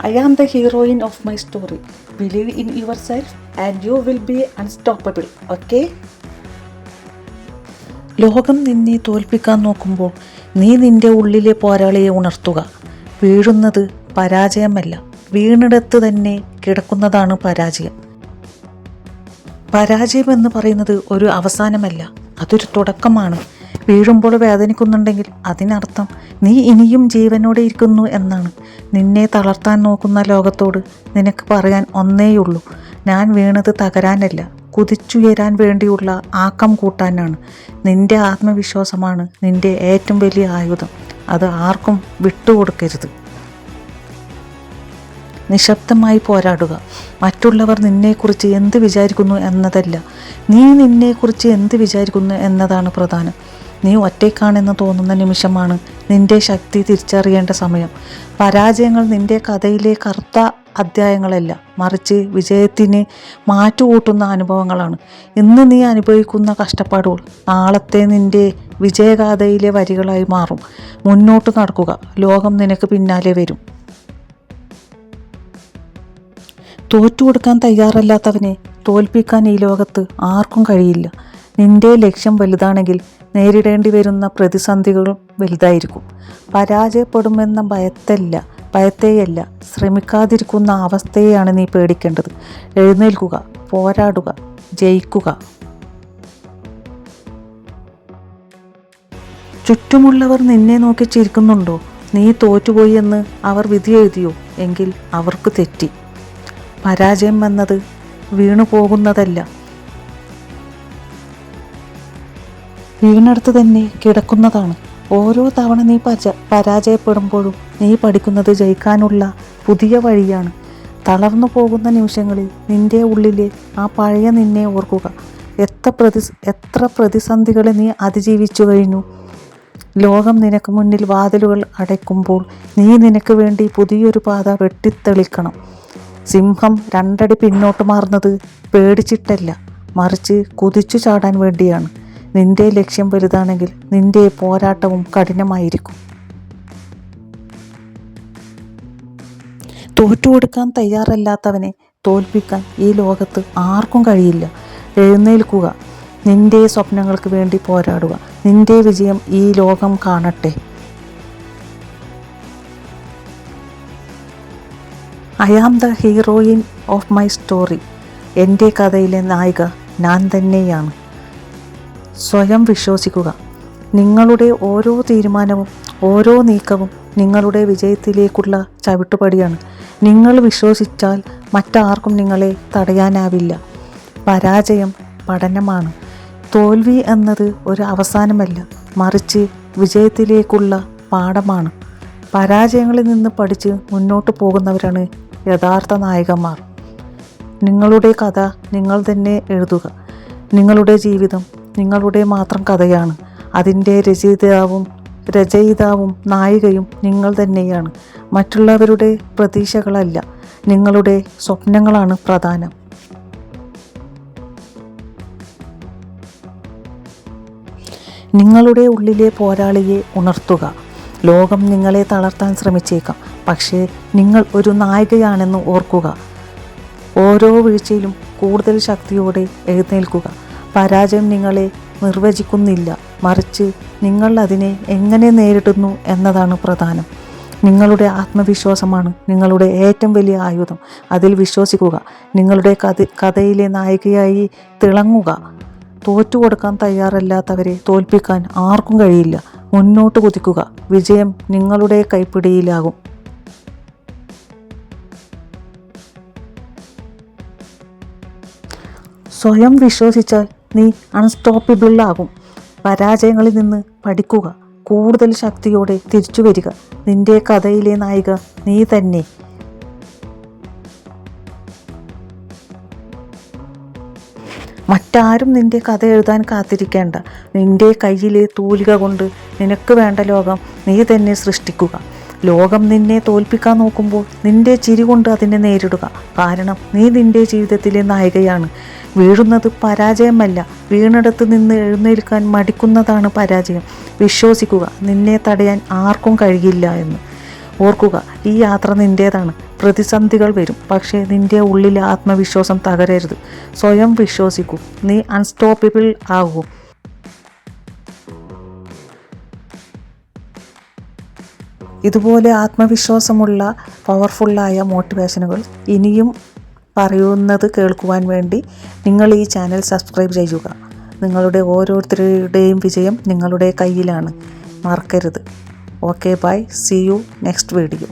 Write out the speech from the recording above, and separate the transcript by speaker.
Speaker 1: I am the heroine of my story. Believe in yourself and you will be unstoppable. Okay? ലോകം നിന്നെ തോൽപ്പിക്കാൻ നോക്കുമ്പോൾ നീ നിന്റെ ഉള്ളിലെ പോരാളിയെ ഉണർത്തുക. വീഴുന്നത് പരാജയമല്ല, വീണിടത്ത് തന്നെ കിടക്കുന്നതാണ് പരാജയം. പരാജയം എന്ന് പറയുന്നത് ഒരു അവസാനമല്ല, അതൊരു തുടക്കമാണ്. വീഴുമ്പോൾ വേദനിക്കുന്നുണ്ടെങ്കിൽ അതിനർത്ഥം നീ ഇനിയും ജീവനോടെ ഇരിക്കുന്നു എന്നാണ്. നിന്നെ തളർത്താൻ നോക്കുന്ന ലോകത്തോട് നിനക്ക് പറയാൻ ഒന്നേയുള്ളൂ: ഞാൻ വീണത് തകരാനല്ല, കുതിച്ചുയരാൻ വേണ്ടിയുള്ള ആക്കം കൂട്ടാനാണ്. നിന്റെ ആത്മവിശ്വാസമാണ് നിന്റെ ഏറ്റവും വലിയ ആയുധം. അത് ആർക്കും വിട്ടുകൊടുക്കരുത്. നിശബ്ദമായി പോരാടുക. മറ്റുള്ളവർ നിന്നെക്കുറിച്ച് എന്ത് വിചാരിക്കുന്നു എന്നതല്ല, നീ നിന്നെക്കുറിച്ച് എന്ത് വിചാരിക്കുന്നു എന്നതാണ് പ്രധാനം. നീ ഒറ്റയ്ക്കാണെന്ന് തോന്നുന്ന നിമിഷമാണ് നിന്റെ ശക്തി തിരിച്ചറിയേണ്ട സമയം. പരാജയങ്ങൾ നിന്റെ കഥയിലെ കറുത്ത അധ്യായങ്ങളല്ല, മറിച്ച് വിജയത്തിന് മാറ്റുകൂട്ടുന്ന അനുഭവങ്ങളാണ്. ഇന്ന് നീ അനുഭവിക്കുന്ന കഷ്ടപ്പാടുകൾ നാളത്തെ നിന്റെ വിജയഗാഥയിലെ വരികളായി മാറും. മുന്നോട്ട് നടക്കുക, ലോകം നിനക്ക് പിന്നാലെ വരും. തോറ്റുകൊടുക്കാൻ തയ്യാറല്ലാത്തവനെ തോൽപ്പിക്കാൻ ഈ ലോകത്ത് ആർക്കും കഴിയില്ല. നിന്റെ ലക്ഷ്യം വലുതാണെങ്കിൽ നേരിടേണ്ടി വരുന്ന പ്രതിസന്ധികളും വലുതായിരിക്കും. പരാജയപ്പെടുമെന്ന ഭയത്തെയല്ല, ശ്രമിക്കാതിരിക്കുന്ന അവസ്ഥയെയാണ് നീ പേടിക്കേണ്ടത്. എഴുന്നേൽക്കുക, പോരാടുക, ജയിക്കുക. ചുറ്റുമുള്ളവർ നിന്നെ നോക്കി ചിരിക്കുന്നുണ്ടോ? നീ തോറ്റുപോയി എന്ന് അവർ വിധി എഴുതിയോ? എങ്കിൽ അവർക്ക് തെറ്റി. പരാജയം എന്നത് വീണു പോകുന്നതല്ല, വീണടുത്ത് തന്നെ കിടക്കുന്നതാണ്. ഓരോ തവണ നീ പരാജയപ്പെടുമ്പോഴും നീ പഠിക്കുന്നത് ജയിക്കാനുള്ള പുതിയ വഴിയാണ്. തളർന്നു പോകുന്ന നിമിഷങ്ങളിൽ നിന്റെ ഉള്ളിലെ ആ പഴയ നിന്നെ ഓർക്കുക. എത്ര പ്രതിസന്ധികളെ നീ അതിജീവിച്ചു കഴിഞ്ഞു. ലോകം നിനക്ക് മുന്നിൽ വാതിലുകൾ അടയ്ക്കുമ്പോൾ നീ നിനക്ക് വേണ്ടി പുതിയൊരു പാത വെട്ടിത്തെളിക്കണം. സിംഹം 2 അടി പിന്നോട്ട് മാറുന്നത് പേടിച്ചിട്ടല്ല, മറിച്ച് കുതിച്ചു ചാടാൻ വേണ്ടിയാണ്. നിന്റെ ലക്ഷ്യം വലുതാണെങ്കിൽ നിന്റെ പോരാട്ടവും കഠിനമായിരിക്കും. തോറ്റുകൊടുക്കാൻ തയ്യാറല്ലാത്തവനെ തോൽപ്പിക്കാൻ ഈ ലോകത്ത് ആർക്കും കഴിയില്ല. എഴുന്നേൽക്കുക, നിന്റെ സ്വപ്നങ്ങൾക്ക് വേണ്ടി പോരാടുക. നിന്റെ വിജയം ഈ ലോകം കാണട്ടെ. I am the heroine of my story. എൻ്റെ കഥയിലെ നായിക ഞാൻ തന്നെയാണ്. സ്വയം വിശ്വസിക്കുക. നിങ്ങളുടെ ഓരോ തീരുമാനവും ഓരോ നീക്കവും നിങ്ങളുടെ വിജയത്തിലേക്കുള്ള ചവിട്ടുപടിയാണ്. നിങ്ങൾ വിശ്വസിച്ചാൽ മറ്റാർക്കും നിങ്ങളെ തടയാനാവില്ല. പരാജയം പഠനമാണ്. തോൽവി എന്നത് ഒരു അവസാനമല്ല, മറിച്ച് വിജയത്തിലേക്കുള്ള പാഠമാണ്. പരാജയങ്ങളിൽ നിന്ന് പഠിച്ച് മുന്നോട്ട് പോകുന്നവരാണ് യഥാർത്ഥ നായകന്മാർ. നിങ്ങളുടെ കഥ നിങ്ങൾ തന്നെ എഴുതുക. നിങ്ങളുടെ ജീവിതം നിങ്ങളുടെ മാത്രം കഥയാണ്. അതിൻ്റെ രചയിതാവും നായികയും നിങ്ങൾ തന്നെയാണ്. മറ്റുള്ളവരുടെ പ്രതീക്ഷകളല്ല, നിങ്ങളുടെ സ്വപ്നങ്ങളാണ് പ്രധാനം. നിങ്ങളുടെ ഉള്ളിലെ പോരാളിയെ ഉണർത്തുക. ലോകം നിങ്ങളെ തളർത്താൻ ശ്രമിച്ചേക്കാം, പക്ഷേ നിങ്ങൾ ഒരു നായികയാണെന്ന് ഓർക്കുക. ഓരോ വീഴ്ചയിലും കൂടുതൽ ശക്തിയോടെ എഴുന്നേൽക്കുക. പരാജയം നിങ്ങളെ നിർവചിക്കുന്നില്ല, മറിച്ച് നിങ്ങൾ അതിനെ എങ്ങനെ നേരിടുന്നു എന്നതാണ് പ്രധാനം. നിങ്ങളുടെ ആത്മവിശ്വാസമാണ് നിങ്ങളുടെ ഏറ്റവും വലിയ ആയുധം. അതിൽ വിശ്വസിക്കുക. നിങ്ങളുടെ കഥയിലെ നായികയായി തിളങ്ങുക. തോറ്റുകൊടുക്കാൻ തയ്യാറല്ലാത്തവരെ തോൽപ്പിക്കാൻ ആർക്കും കഴിയില്ല. മുന്നോട്ട് കുതിക്കുക. വിജയം നിങ്ങളുടെ കൈപ്പിടിയിലാകും. സ്വയം വിശ്വസിച്ചാൽ നീ അൺസ്റ്റോപ്പബിൾ ആകും. പരാജയങ്ങളിൽ നിന്ന് പഠിക്കുക. കൂടുതൽ ശക്തിയോടെ തിരിച്ചു വരിക. നിന്റെ കഥയിലെ നായിക നീ തന്നെ. മറ്റാരും നിന്റെ കഥ എഴുതാൻ കാത്തിരിക്കേണ്ട. നിന്റെ കയ്യിലെ തൂലിക കൊണ്ട് നിനക്ക് വേണ്ട ലോകം നീ തന്നെ സൃഷ്ടിക്കുക. ലോകം നിന്നെ തോൽപ്പിക്കാൻ നോക്കുമ്പോൾ നിന്റെ ചിരി കൊണ്ട് അതിനെ നേരിടുക. കാരണം നീ നിന്റെ ജീവിതത്തിലെ നായികയാണ്. വീഴുന്നത് പരാജയമല്ല, വീണിടത്ത് നിന്ന് എഴുന്നേൽക്കാൻ മടിക്കുന്നതാണ് പരാജയം. വിശ്വസിക്കുക, നിന്നെ തടയാൻ ആർക്കും കഴിയില്ല എന്ന്. ഓർക്കുക, ഈ യാത്ര നിൻ്റേതാണ്. പ്രതിസന്ധികൾ വരും, പക്ഷേ നിൻ്റെ ഉള്ളിലെ ആത്മവിശ്വാസം തകരരുത്. സ്വയം വിശ്വസിക്കൂ, നീ അൺസ്റ്റോപ്പബിൾ ആകൂ. ഇതുപോലെ ആത്മവിശ്വാസമുള്ള പവർഫുള്ളായ മോട്ടിവേഷനുകൾ ഇനിയും പറയുന്നത് കേൾക്കുവാൻ വേണ്ടി നിങ്ങൾ ഈ ചാനൽ സബ്സ്ക്രൈബ് ചെയ്യുക. നിങ്ങളുടെ ഓരോരുത്തരുടെയും വിജയം നിങ്ങളുടെ കയ്യിലാണ്, മറക്കരുത്. Okay, bye, see you next video.